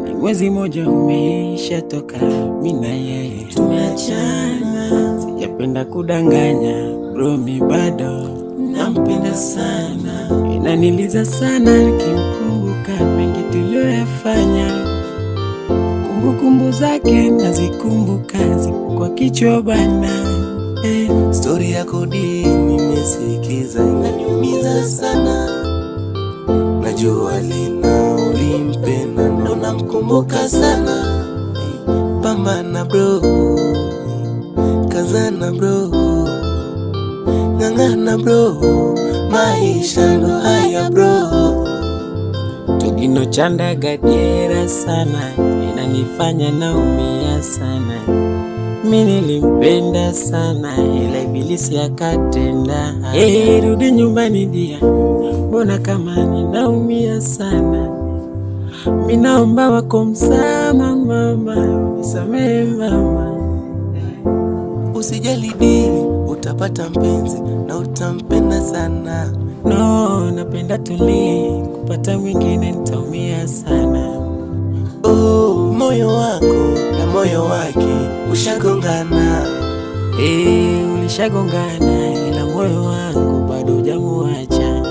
Ni mwezi moja umeisha toka mimi na yeye tumeachana. Sijapenda kudanganya bro, mi bado nampenda sana. Inaniliza sana nikimkumbuka mengi tuliyofanya. Kumbukumbu zake nazikumbuka, zipo kwa kichwa bana. Story yako nimesikiza, inaniumiza sana. Najua lina ulimpenda na unamkumbuka sana. Pambana bro, kazana bro, ng'ang'ana bro, maisha ndo haya bro. Tugino chanda gadiera sana, inanifanya naumia sana. Mimi nilimpenda sana, ila ibilisi akatenda. Rudi nyumbani dia, mbona kama ninaumia sana. Mimi naomba wako msamaha mama, nisamehe mama. Usijali di, utapata mpenzi na utampenda sana. No, napenda tuli, kupata mwingine nitaumia sana. Moyo wako na moyo wake ushagongana. Ulishagongana, ila moyo wangu bado hujamuacha.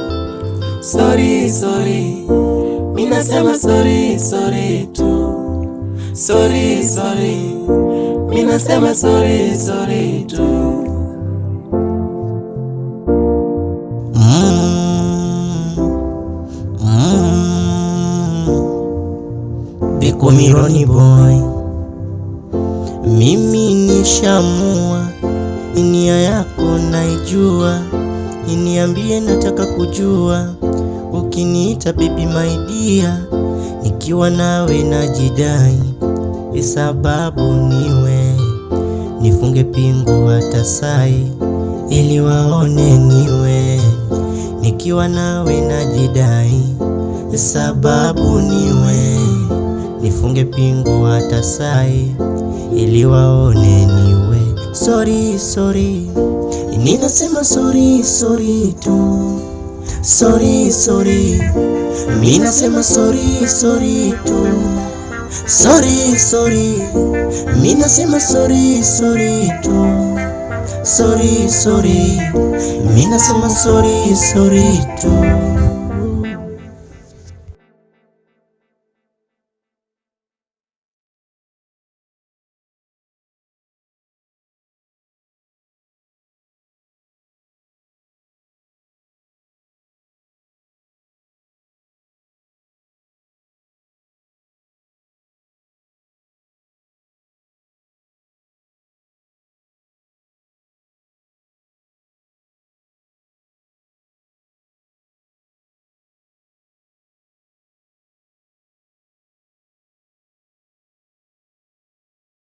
Sorry, mimi nasema sorry tu. Sorry, mimi nasema sorry tu. Beko Mironi boy, mimi nishamua, nia yako naijua. Niambie, nataka kujua. Ukiniita baby my dear, nikiwa nawe najidai, sababu niwe nifunge pingu hata sai, ili waone niwe nikiwa nawe najidai, sababu niwe nifunge pingu hata sai, ili waone niwe. Sorry, ninasema sorry tu. Sorry, mimi nasema sorry tu. Sorry, mimi nasema sorry tu. Sorry, mimi nasema sorry tu.